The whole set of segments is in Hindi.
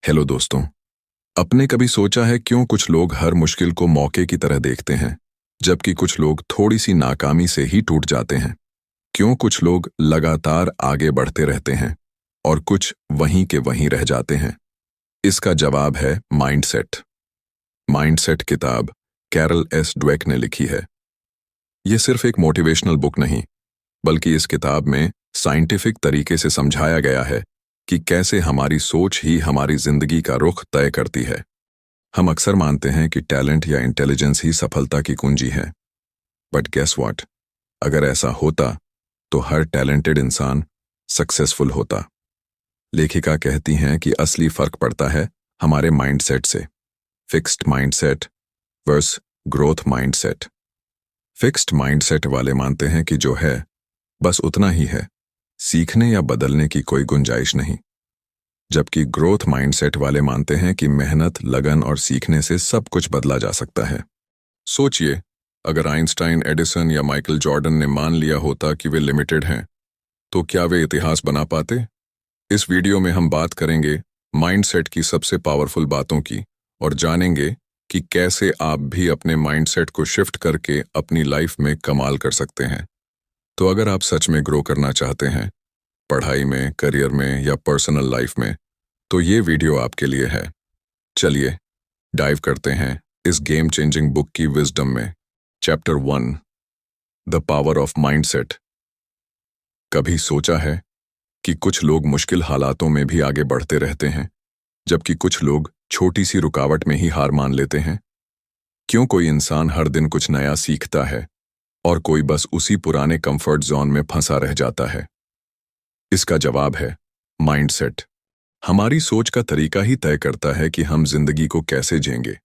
हेलो दोस्तों। आपने कभी सोचा है क्यों कुछ लोग हर मुश्किल को मौके की तरह देखते हैं, जबकि कुछ लोग थोड़ी सी नाकामी से ही टूट जाते हैं? क्यों कुछ लोग लगातार आगे बढ़ते रहते हैं और कुछ वहीं के वहीं रह जाते हैं? इसका जवाब है माइंडसेट। माइंडसेट किताब कैरल एस ड्वेक ने लिखी है। यह सिर्फ एक मोटिवेशनल बुक नहीं, बल्कि इस किताब में साइंटिफिक तरीके से समझाया गया है कि कैसे हमारी सोच ही हमारी जिंदगी का रुख तय करती है। हम अक्सर मानते हैं कि टैलेंट या इंटेलिजेंस ही सफलता की कुंजी है, बट गेस व्हाट, अगर ऐसा होता तो हर टैलेंटेड इंसान सक्सेसफुल होता। लेखिका कहती हैं कि असली फर्क पड़ता है हमारे माइंडसेट से। Fixed mindset versus growth mindset. Fixed mindset वाले मानते हैं कि जो है बस उतना ही है, सीखने या बदलने की कोई गुंजाइश नहीं। जबकि ग्रोथ माइंडसेट वाले मानते हैं कि मेहनत, लगन और सीखने से सब कुछ बदला जा सकता है। सोचिए, अगर आइंस्टाइन, एडिसन या माइकल जॉर्डन ने मान लिया होता कि वे लिमिटेड हैं, तो क्या वे इतिहास बना पाते? इस वीडियो में हम बात करेंगे माइंडसेट की सबसे पावरफुल बातों की और जानेंगे कि कैसे आप भी अपने माइंडसेट को शिफ्ट करके अपनी लाइफ में कमाल कर सकते हैं। तो अगर आप सच में ग्रो करना चाहते हैं, पढ़ाई में, करियर में या पर्सनल लाइफ में, तो ये वीडियो आपके लिए है। चलिए डाइव करते हैं इस गेम चेंजिंग बुक की विजडम में। Chapter 1, the power of mindset. कभी सोचा है कि कुछ लोग मुश्किल हालातों में भी आगे बढ़ते रहते हैं, जबकि कुछ लोग छोटी सी रुकावट में ही हार मान लेते हैं? क्यों कोई इंसान हर दिन कुछ नया सीखता है और कोई बस उसी पुराने कंफर्ट जोन में फंसा रह जाता है? इसका जवाब है माइंडसेट। हमारी सोच का तरीका ही तय करता है कि हम जिंदगी को कैसे जिएंगे।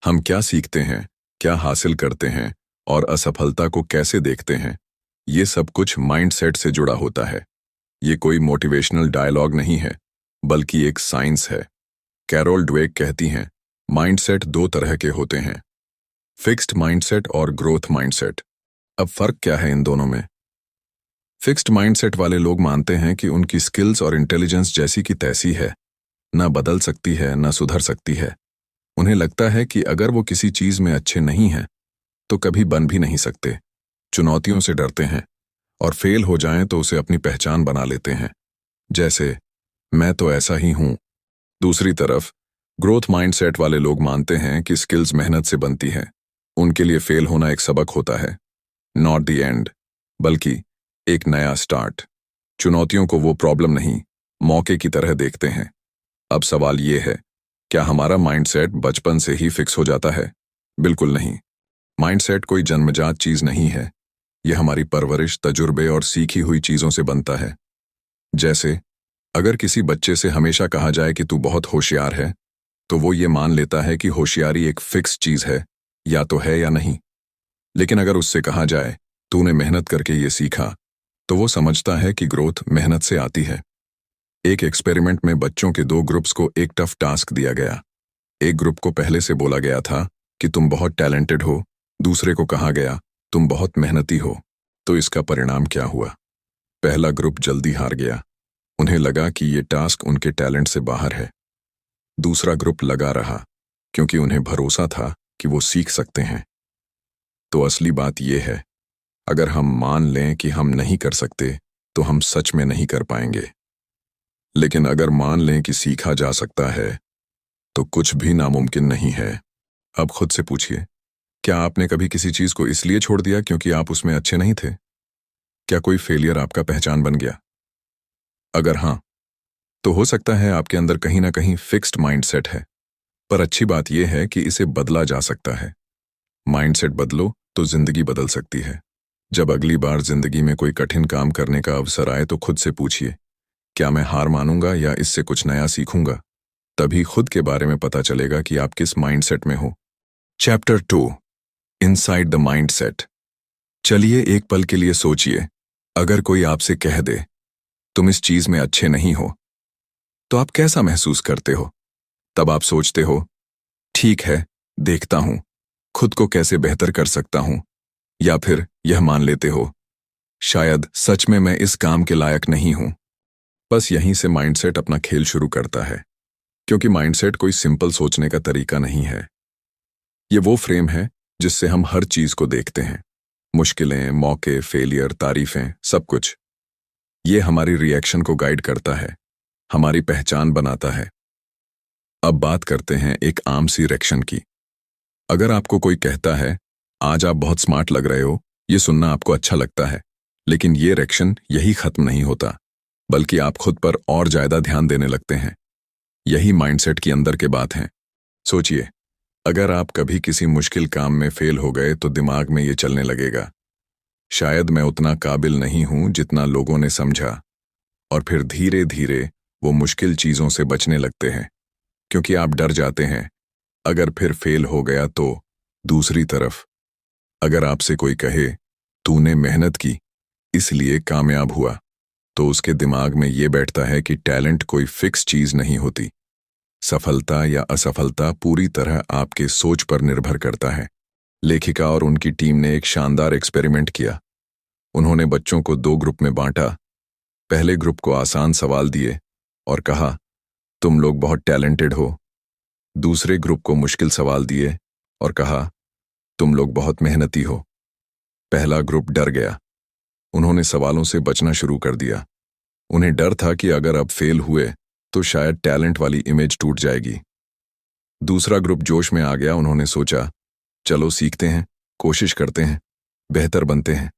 हम क्या सीखते हैं, क्या हासिल करते हैं और असफलता को कैसे देखते हैं, ये सब कुछ माइंडसेट से जुड़ा होता है। ये कोई मोटिवेशनल डायलॉग नहीं है, बल्कि एक साइंस है। कैरोल ड्वेक कहती हैं, माइंडसेट दो तरह के होते हैं, फिक्स्ड माइंडसेट और ग्रोथ माइंडसेट। अब फर्क क्या है इन दोनों में? फिक्स्ड माइंडसेट वाले लोग मानते हैं कि उनकी स्किल्स और इंटेलिजेंस जैसी की तैसी है, ना बदल सकती है, ना सुधर सकती है। उन्हें लगता है कि अगर वो किसी चीज में अच्छे नहीं हैं, तो कभी बन भी नहीं सकते। चुनौतियों से डरते हैं और फेल हो जाएं तो उसे अपनी पहचान बना लेते हैं, जैसे मैं तो ऐसा ही हूं। दूसरी तरफ ग्रोथ माइंडसेट वाले लोग मानते हैं कि स्किल्स मेहनत से बनती हैं। उनके लिए फेल होना एक सबक होता है, नॉट द एंड, बल्कि एक नया स्टार्ट। चुनौतियों को वो प्रॉब्लम नहीं, मौके की तरह देखते हैं। अब सवाल ये है, क्या हमारा माइंडसेट बचपन से ही फिक्स हो जाता है? बिल्कुल नहीं। माइंडसेट कोई जन्मजात चीज नहीं है। यह हमारी परवरिश, तजुर्बे और सीखी हुई चीजों से बनता है। जैसे अगर किसी बच्चे से हमेशा कहा जाए कि तू बहुत होशियार है, तो वो ये मान लेता है कि होशियारी एक फिक्स चीज है, या तो है या नहीं। लेकिन अगर उससे कहा जाए तूने मेहनत करके ये सीखा, तो वो समझता है कि ग्रोथ मेहनत से आती है। एक एक्सपेरिमेंट में बच्चों के दो ग्रुप्स को एक टफ टास्क दिया गया। एक ग्रुप को पहले से बोला गया था कि तुम बहुत टैलेंटेड हो, दूसरे को कहा गया तुम बहुत मेहनती हो। तो इसका परिणाम क्या हुआ? पहला ग्रुप जल्दी हार गया। उन्हें लगा कि ये टास्क उनके टैलेंट से बाहर है। दूसरा ग्रुप लगा रहा, क्योंकि उन्हें भरोसा था कि वो सीख सकते हैं। तो असली बात यह है, अगर हम मान लें कि हम नहीं कर सकते, तो हम सच में नहीं कर पाएंगे। लेकिन अगर मान लें कि सीखा जा सकता है, तो कुछ भी नामुमकिन नहीं है। अब खुद से पूछिए, क्या आपने कभी किसी चीज को इसलिए छोड़ दिया क्योंकि आप उसमें अच्छे नहीं थे? क्या कोई फेलियर आपका पहचान बन गया? अगर हां, तो हो सकता है आपके अंदर कहीं ना कहीं फिक्स्ड माइंडसेट है। पर अच्छी बात यह है कि इसे बदला जा सकता है। माइंडसेट बदलो तो जिंदगी बदल सकती है। जब अगली बार जिंदगी में कोई कठिन काम करने का अवसर आए, तो खुद से पूछिए, क्या मैं हार मानूंगा या इससे कुछ नया सीखूंगा? तभी खुद के बारे में पता चलेगा कि आप किस माइंडसेट में हो। Chapter 2, inside the mindset. चलिए एक पल के लिए सोचिए, अगर कोई आपसे कह दे तुम इस चीज में अच्छे नहीं हो, तो आप कैसा महसूस करते हो? तब आप सोचते हो, ठीक है, देखता हूं खुद को कैसे बेहतर कर सकता हूं, या फिर यह मान लेते हो, शायद सच में मैं इस काम के लायक नहीं हूं। बस यहीं से माइंडसेट अपना खेल शुरू करता है। क्योंकि माइंडसेट कोई सिंपल सोचने का तरीका नहीं है। ये वो फ्रेम है जिससे हम हर चीज को देखते हैं। मुश्किलें, मौके, फेलियर, तारीफें, सब कुछ। ये हमारी रिएक्शन को गाइड करता है, हमारी पहचान बनाता है। अब बात करते हैं एक आम सी रिएक्शन की। अगर आपको कोई कहता है, आज आप बहुत स्मार्ट लग रहे हो, ये सुनना आपको अच्छा लगता है। लेकिन ये रिएक्शन यही खत्म नहीं होता, बल्कि आप खुद पर और ज्यादा ध्यान देने लगते हैं। यही माइंडसेट की अंदर के बात है। सोचिए, अगर आप कभी किसी मुश्किल काम में फेल हो गए तो दिमाग में ये चलने लगेगा, शायद मैं उतना काबिल नहीं हूं जितना लोगों ने समझा। और फिर धीरे धीरे वो मुश्किल चीजों से बचने लगते हैं, क्योंकि आप डर जाते हैं अगर फिर फेल हो गया तो। दूसरी तरफ, अगर आपसे कोई कहे, तूने मेहनत की इसलिए कामयाब हुआ, तो उसके दिमाग में ये बैठता है कि टैलेंट कोई फिक्स चीज नहीं होती। सफलता या असफलता पूरी तरह आपके सोच पर निर्भर करता है। लेखिका और उनकी टीम ने एक शानदार एक्सपेरिमेंट किया। उन्होंने बच्चों को 2 ग्रुप में बांटा। पहले ग्रुप को आसान सवाल दिए और कहा, तुम लोग बहुत टैलेंटेड हो। दूसरे ग्रुप को मुश्किल सवाल दिए और कहा, तुम लोग बहुत मेहनती हो। पहला ग्रुप डर गया। उन्होंने सवालों से बचना शुरू कर दिया। उन्हें डर था कि अगर अब फेल हुए तो शायद टैलेंट वाली इमेज टूट जाएगी। दूसरा ग्रुप जोश में आ गया। उन्होंने सोचा, चलो सीखते हैं, कोशिश करते हैं, बेहतर बनते हैं।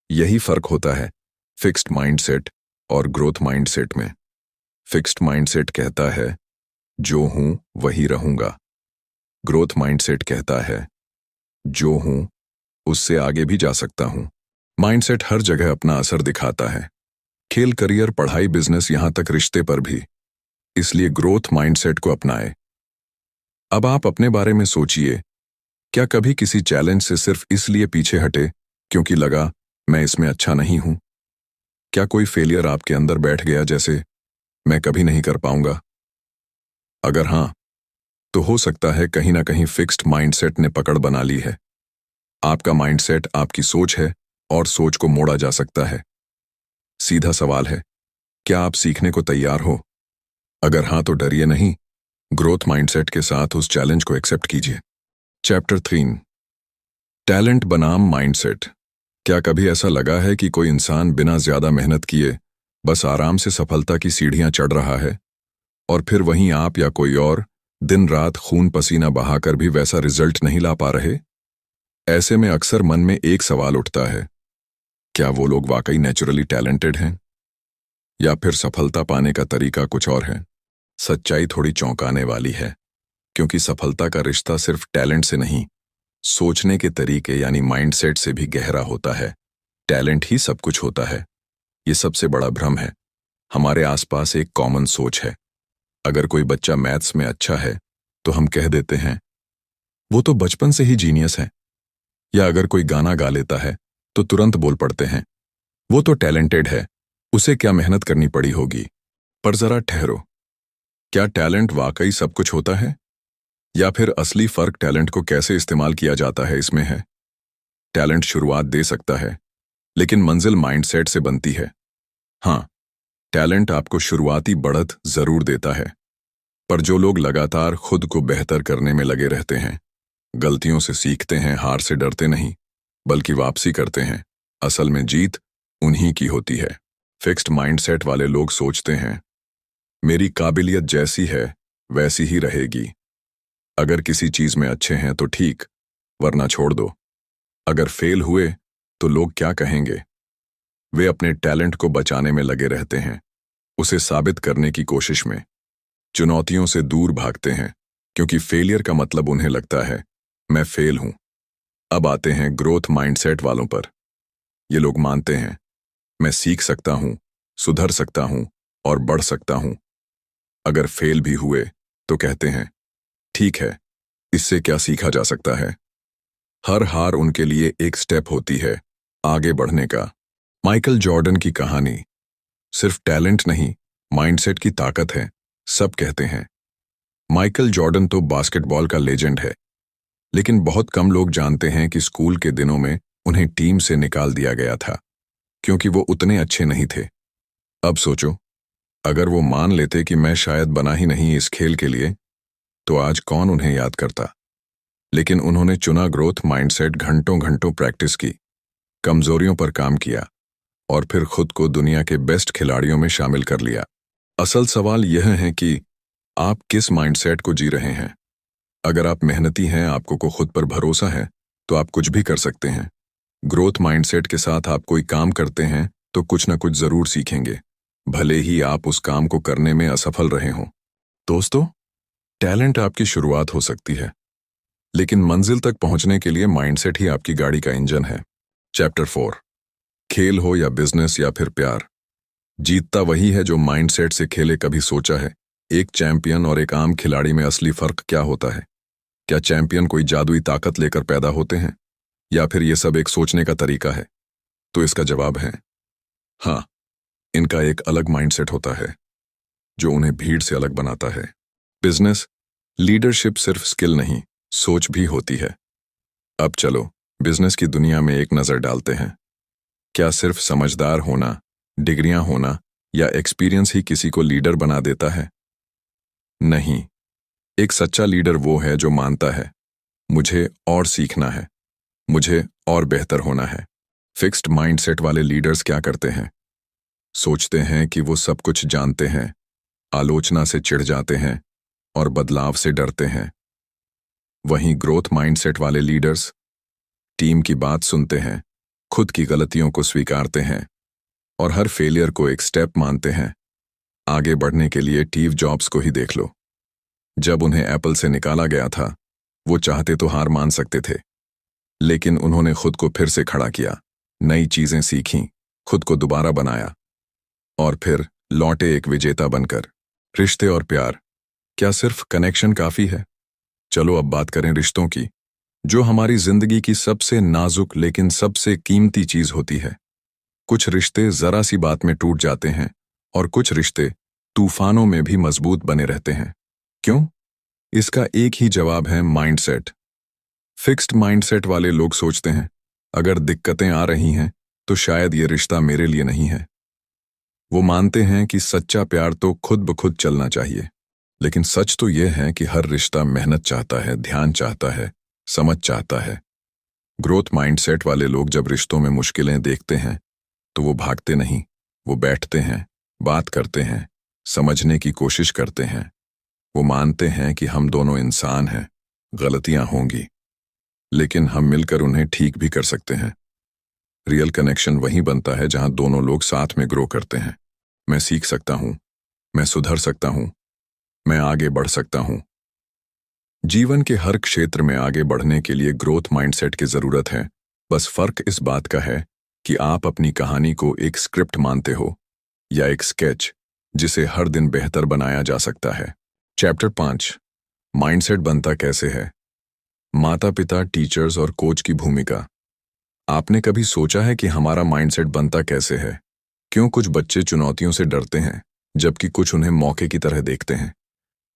यही फर्क होता है फिक्स्ड माइंडसेट और ग्रोथ माइंडसेट में। फिक्स्ड माइंडसेट कहता है, जो हूं वही रहूंगा। ग्रोथ माइंडसेट कहता है, जो हूं उससे आगे भी जा सकता हूं। माइंडसेट हर जगह अपना असर दिखाता है। खेल, करियर, पढ़ाई, बिजनेस, यहां तक रिश्ते पर भी। इसलिए ग्रोथ माइंडसेट को अपनाएं। अब आप अपने बारे में सोचिए, क्या कभी किसी चैलेंज से सिर्फ इसलिए पीछे हटे क्योंकि लगा मैं इसमें अच्छा नहीं हूं? क्या कोई फेलियर आपके अंदर बैठ गया, जैसे मैं कभी नहीं कर पाऊंगा? अगर हां, तो हो सकता है कहीं ना कहीं फिक्स्ड माइंडसेट ने पकड़ बना ली है। आपका माइंडसेट आपकी सोच है और सोच को मोड़ा जा सकता है। सीधा सवाल है, क्या आप सीखने को तैयार हो? अगर हां तो डरिए नहीं, ग्रोथ माइंडसेट के साथ उस चैलेंज को एक्सेप्ट कीजिए। चैप्टर 3, टैलेंट बनाम माइंडसेट। क्या कभी ऐसा लगा है कि कोई इंसान बिना ज्यादा मेहनत किए बस आराम से सफलता की सीढ़ियां चढ़ रहा है, और फिर वहीं आप या कोई और दिन रात खून पसीना बहाकर भी वैसा रिजल्ट नहीं ला पा रहे? ऐसे में अक्सर मन में एक सवाल उठता है, क्या वो लोग वाकई नेचुरली टैलेंटेड हैं, या फिर सफलता पाने का तरीका कुछ और है? सच्चाई थोड़ी चौंकाने वाली है, क्योंकि सफलता का रिश्ता सिर्फ टैलेंट से नहीं, सोचने के तरीके यानी माइंडसेट से भी गहरा होता है। टैलेंट ही सब कुछ होता है, ये सबसे बड़ा भ्रम है। हमारे आसपास एक कॉमन सोच है। अगर कोई बच्चा मैथ्स में अच्छा है तो हम कह देते हैं, वो तो बचपन से ही जीनियस है। या अगर कोई गाना गा लेता है तो तुरंत बोल पड़ते हैं, वो तो टैलेंटेड है, उसे क्या मेहनत करनी पड़ी होगी। पर जरा ठहरो, क्या टैलेंट वाकई सब कुछ होता है, या फिर असली फर्क टैलेंट को कैसे इस्तेमाल किया जाता है इसमें है? टैलेंट शुरुआत दे सकता है, लेकिन मंजिल माइंडसेट से बनती है। हाँ, टैलेंट आपको शुरुआती बढ़त जरूर देता है, पर जो लोग लगातार खुद को बेहतर करने में लगे रहते हैं, गलतियों से सीखते हैं, हार से डरते नहीं बल्कि वापसी करते हैं, असल में जीत उन्हीं की होती है। फिक्स्ड माइंडसेट वाले लोग सोचते हैं, मेरी काबिलियत जैसी है वैसी ही रहेगी। अगर किसी चीज में अच्छे हैं तो ठीक, वरना छोड़ दो। अगर फेल हुए तो लोग क्या कहेंगे? वे अपने टैलेंट को बचाने में लगे रहते हैं, उसे साबित करने की कोशिश में। चुनौतियों से दूर भागते हैं, क्योंकि फेलियर का मतलब उन्हें लगता है मैं फेल हूं। अब आते हैं ग्रोथ माइंडसेट वालों पर। ये लोग मानते हैं, मैं सीख सकता हूं, सुधर सकता हूं और बढ़ सकता हूं। अगर फेल भी हुए तो कहते हैं, ठीक है, इससे क्या सीखा जा सकता है। हर हार उनके लिए एक स्टेप होती है आगे बढ़ने का। माइकल जॉर्डन की कहानी सिर्फ टैलेंट नहीं, माइंडसेट की ताकत है, सब कहते हैं। माइकल जॉर्डन तो बास्केटबॉल का लेजेंड है, लेकिन बहुत कम लोग जानते हैं कि स्कूल के दिनों में उन्हें टीम से निकाल दिया गया था, क्योंकि वो उतने अच्छे नहीं थे। अब सोचो, अगर वो मान लेते कि मैं शायद बना ही नहीं इस खेल के लिए, तो आज कौन उन्हें याद करता। लेकिन उन्होंने चुना ग्रोथ माइंडसेट, घंटों घंटों प्रैक्टिस की, कमजोरियों पर काम किया और फिर खुद को दुनिया के बेस्ट खिलाड़ियों में शामिल कर लिया। असल सवाल यह है कि आप किस माइंडसेट को जी रहे हैं। अगर आप मेहनती हैं, आपको को खुद पर भरोसा है, तो आप कुछ भी कर सकते हैं। ग्रोथ माइंडसेट के साथ आप कोई काम करते हैं तो कुछ ना कुछ जरूर सीखेंगे, भले ही आप उस काम को करने में असफल रहे हों। दोस्तों, टैलेंट आपकी शुरुआत हो सकती है, लेकिन मंजिल तक पहुंचने के लिए माइंडसेट ही आपकी गाड़ी का इंजन है। चैप्टर 4। खेल हो या बिजनेस या फिर प्यार, जीतता वही है जो माइंडसेट से खेले। कभी सोचा है एक चैंपियन और एक आम खिलाड़ी में असली फर्क क्या होता है? क्या चैंपियन कोई जादुई ताकत लेकर पैदा होते हैं, या फिर यह सब एक सोचने का तरीका है? तो इसका जवाब है हाँ, इनका एक अलग माइंडसेट होता है जो उन्हें भीड़ से अलग बनाता है। बिजनेस लीडरशिप सिर्फ स्किल नहीं, सोच भी होती है। अब चलो बिजनेस की दुनिया में एक नजर डालते हैं। क्या सिर्फ समझदार होना, डिग्रियां होना या एक्सपीरियंस ही किसी को लीडर बना देता है? नहीं, एक सच्चा लीडर वो है जो मानता है मुझे और सीखना है, मुझे और बेहतर होना है। फिक्स्ड माइंडसेट वाले लीडर्स क्या करते हैं? सोचते हैं कि वो सब कुछ जानते हैं, आलोचना से चिढ़ जाते हैं और बदलाव से डरते हैं। वहीं ग्रोथ माइंडसेट वाले लीडर्स टीम की बात सुनते हैं, खुद की गलतियों को स्वीकारते हैं और हर फेलियर को एक स्टेप मानते हैं। आगे बढ़ने के लिए स्टीव जॉब्स को ही देख लो। जब उन्हें एप्पल से निकाला गया था, वो चाहते तो हार मान सकते थे, लेकिन उन्होंने खुद को फिर से खड़ा किया, नई चीजें सीखीं, खुद को दोबारा बनाया और फिर लौटे एक विजेता बनकर। रिश्ते और प्यार, क्या सिर्फ कनेक्शन काफी है? चलो अब बात करें रिश्तों की, जो हमारी जिंदगी की सबसे नाजुक लेकिन सबसे कीमती चीज होती है। कुछ रिश्ते जरा सी बात में टूट जाते हैं और कुछ रिश्ते तूफानों में भी मजबूत बने रहते हैं। क्यों? इसका एक ही जवाब है, माइंडसेट। फिक्स्ड माइंडसेट वाले लोग सोचते हैं अगर दिक्कतें आ रही हैं तो शायद ये रिश्ता मेरे लिए नहीं है। वो मानते हैं कि सच्चा प्यार तो खुद ब खुद चलना चाहिए। लेकिन सच तो यह है कि हर रिश्ता मेहनत चाहता है, ध्यान चाहता है, समझ चाहता है। ग्रोथ माइंडसेट वाले लोग जब रिश्तों में मुश्किलें देखते हैं तो वो भागते नहीं, वो बैठते हैं, बात करते हैं, समझने की कोशिश करते हैं। वो मानते हैं कि हम दोनों इंसान हैं, गलतियां होंगी, लेकिन हम मिलकर उन्हें ठीक भी कर सकते हैं। रियल कनेक्शन वहीं बनता है जहां दोनों लोग साथ में ग्रो करते हैं। मैं सीख सकता हूं, मैं सुधर सकता हूं, मैं आगे बढ़ सकता हूं। जीवन के हर क्षेत्र में आगे बढ़ने के लिए ग्रोथ माइंडसेट की जरूरत है। बस फर्क इस बात का है कि आप अपनी कहानी को एक स्क्रिप्ट मानते हो या एक स्केच जिसे हर दिन बेहतर बनाया जा सकता है। चैप्टर 5। माइंडसेट बनता कैसे है? माता पिता, टीचर्स और कोच की भूमिका। आपने कभी सोचा है कि हमारा माइंडसेट बनता कैसे है? क्यों कुछ बच्चे चुनौतियों से डरते हैं जबकि कुछ उन्हें मौके की तरह देखते हैं?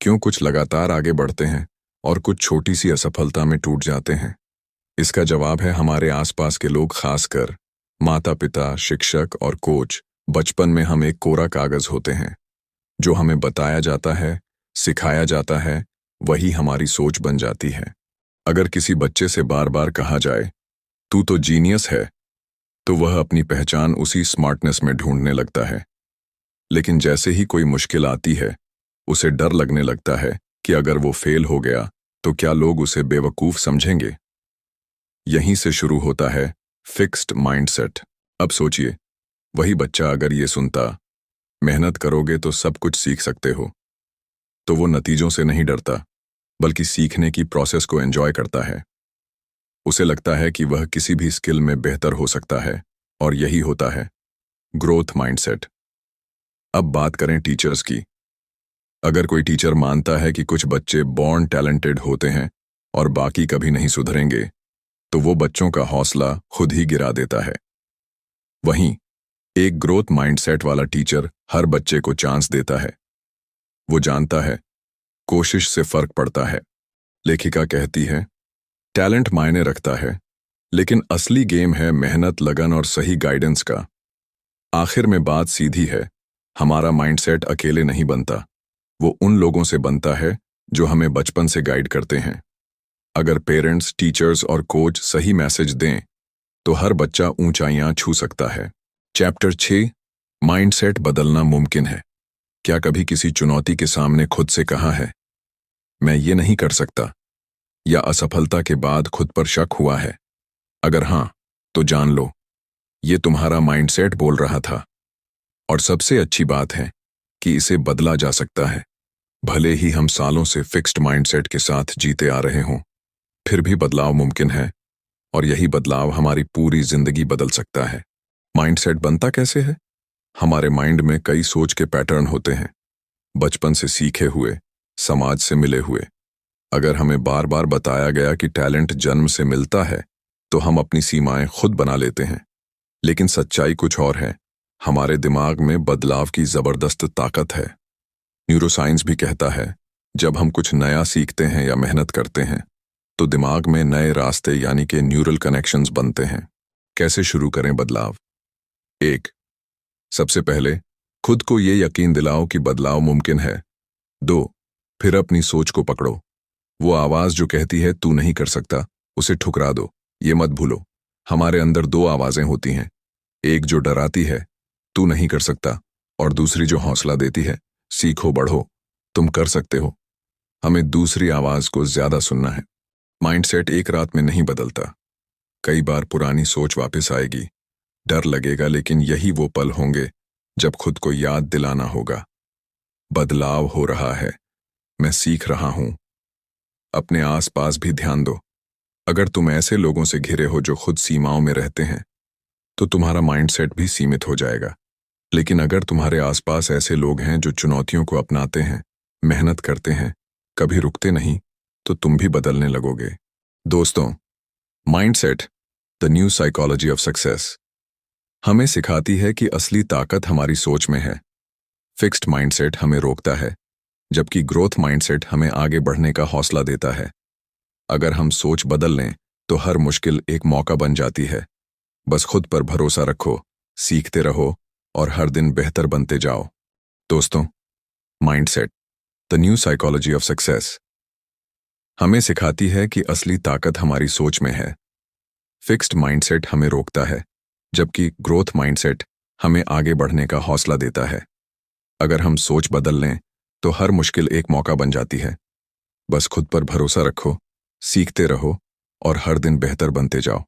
क्यों कुछ लगातार आगे बढ़ते हैं और कुछ छोटी सी असफलता में टूट जाते हैं? इसका जवाब है हमारे आसपास के लोग, खासकर माता पिता, शिक्षक और कोच। बचपन में हम एक कोरा कागज होते हैं, जो हमें बताया जाता है, सिखाया जाता है, वही हमारी सोच बन जाती है। अगर किसी बच्चे से बार बार कहा जाए तू तो जीनियस है, तो वह अपनी पहचान उसी स्मार्टनेस में ढूंढने लगता है। लेकिन जैसे ही कोई मुश्किल आती है, उसे डर लगने लगता है कि अगर वो फेल हो गया तो क्या लोग उसे बेवकूफ समझेंगे। यहीं से शुरू होता है फिक्स्ड माइंडसेट। अब सोचिए, वही बच्चा अगर ये सुनता मेहनत करोगे तो सब कुछ सीख सकते हो, तो वो नतीजों से नहीं डरता, बल्कि सीखने की प्रोसेस को एंजॉय करता है। उसे लगता है कि वह किसी भी स्किल में बेहतर हो सकता है, और यही होता है ग्रोथ माइंडसेट। अब बात करें टीचर्स की। अगर कोई टीचर मानता है कि कुछ बच्चे बॉर्न टैलेंटेड होते हैं और बाकी कभी नहीं सुधरेंगे, तो वो बच्चों का हौसला खुद ही गिरा देता है। वहीं एक ग्रोथ माइंडसेट वाला टीचर हर बच्चे को चांस देता है। वो जानता है कोशिश से फर्क पड़ता है। लेखिका कहती है, टैलेंट मायने रखता है, लेकिन असली गेम है मेहनत, लगन और सही गाइडेंस का। आखिर में बात सीधी है, हमारा माइंडसेट अकेले नहीं बनता, वो उन लोगों से बनता है जो हमें बचपन से गाइड करते हैं। अगर पेरेंट्स, टीचर्स और कोच सही मैसेज दें तो हर बच्चा ऊंचाइयां छू सकता है। चैप्टर 6, माइंडसेट बदलना मुमकिन है। क्या कभी किसी चुनौती के सामने खुद से कहा है, मैं ये नहीं कर सकता, या असफलता के बाद खुद पर शक हुआ है? अगर हाँ, तो जान लो, ये तुम्हारा माइंडसेट बोल रहा था। और सबसे अच्छी बात है कि इसे बदला जा सकता है। भले ही हम सालों से फिक्स्ड माइंडसेट के साथ जीते आ रहे हों, फिर भी बदलाव मुमकिन है, और यही बदलाव हमारी पूरी जिंदगी बदल सकता है। माइंडसेट बनता कैसे है? हमारे माइंड में कई सोच के पैटर्न होते हैं, बचपन से सीखे हुए, समाज से मिले हुए। अगर हमें बार बार बताया गया कि टैलेंट जन्म से मिलता है, तो हम अपनी सीमाएं खुद बना लेते हैं। लेकिन सच्चाई कुछ और है। हमारे दिमाग में बदलाव की जबरदस्त ताकत है। न्यूरोसाइंस भी कहता है, जब हम कुछ नया सीखते हैं या मेहनत करते हैं, तो दिमाग में नए रास्ते यानी कि न्यूरल कनेक्शंस बनते हैं। कैसे शुरू करें बदलाव? 1. सबसे पहले खुद को ये यकीन दिलाओ कि बदलाव मुमकिन है। 2. फिर अपनी सोच को पकड़ो। वो आवाज जो कहती है तू नहीं कर सकता, उसे ठुकरा दो। ये मत भूलो, हमारे अंदर 2 आवाजें होती हैं, एक जो डराती है, तू नहीं कर सकता, और दूसरी जो हौसला देती है, सीखो, बढ़ो, तुम कर सकते हो। हमें दूसरी आवाज को ज्यादा सुनना है। माइंडसेट एक रात में नहीं बदलता। कई बार पुरानी सोच वापस आएगी, डर लगेगा, लेकिन यही वो पल होंगे जब खुद को याद दिलाना होगा, बदलाव हो रहा है, मैं सीख रहा हूं। अपने आसपास भी ध्यान दो। अगर तुम ऐसे लोगों से घिरे हो जो खुद सीमाओं में रहते हैं, तो तुम्हारा माइंडसेट भी सीमित हो जाएगा। लेकिन अगर तुम्हारे आसपास ऐसे लोग हैं जो चुनौतियों को अपनाते हैं, मेहनत करते हैं, कभी रुकते नहीं, तो तुम भी बदलने लगोगे। दोस्तों, mindset, the new psychology of success, हमें सिखाती है कि असली ताकत हमारी सोच में है। फिक्स्ड माइंडसेट हमें रोकता है, जबकि ग्रोथ माइंडसेट हमें आगे बढ़ने का हौसला देता है। अगर हम सोच बदल लें, तो हर मुश्किल एक मौका बन जाती है। बस खुद पर भरोसा रखो, सीखते रहो, और हर दिन बेहतर बनते जाओ। दोस्तों, mindset, the new psychology of success, हमें सिखाती है कि असली ताकत हमारी सोच में है। फिक्स्ड माइंडसेट हमें रोकता है, जबकि ग्रोथ माइंडसेट हमें आगे बढ़ने का हौसला देता है। अगर हम सोच बदल लें, तो हर मुश्किल एक मौका बन जाती है। बस खुद पर भरोसा रखो, सीखते रहो, और हर दिन बेहतर बनते जाओ।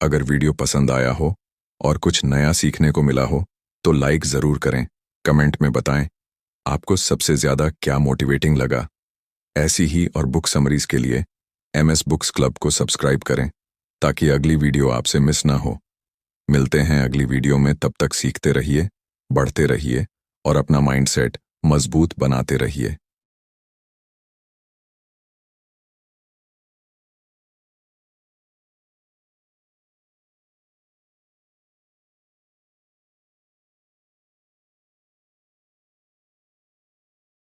अगर वीडियो पसंद आया हो और कुछ नया सीखने को मिला हो, तो लाइक ज़रूर करें, कमेंट में बताएं आपको सबसे ज़्यादा क्या मोटिवेटिंग लगा। ऐसी ही और बुक समरीज के लिए MS बुक्स क्लब को सब्सक्राइब करें, ताकि अगली वीडियो आपसे मिस ना हो। मिलते हैं अगली वीडियो में, तब तक सीखते रहिए, बढ़ते रहिए, और अपना माइंडसेट मजबूत बनाते रहिए।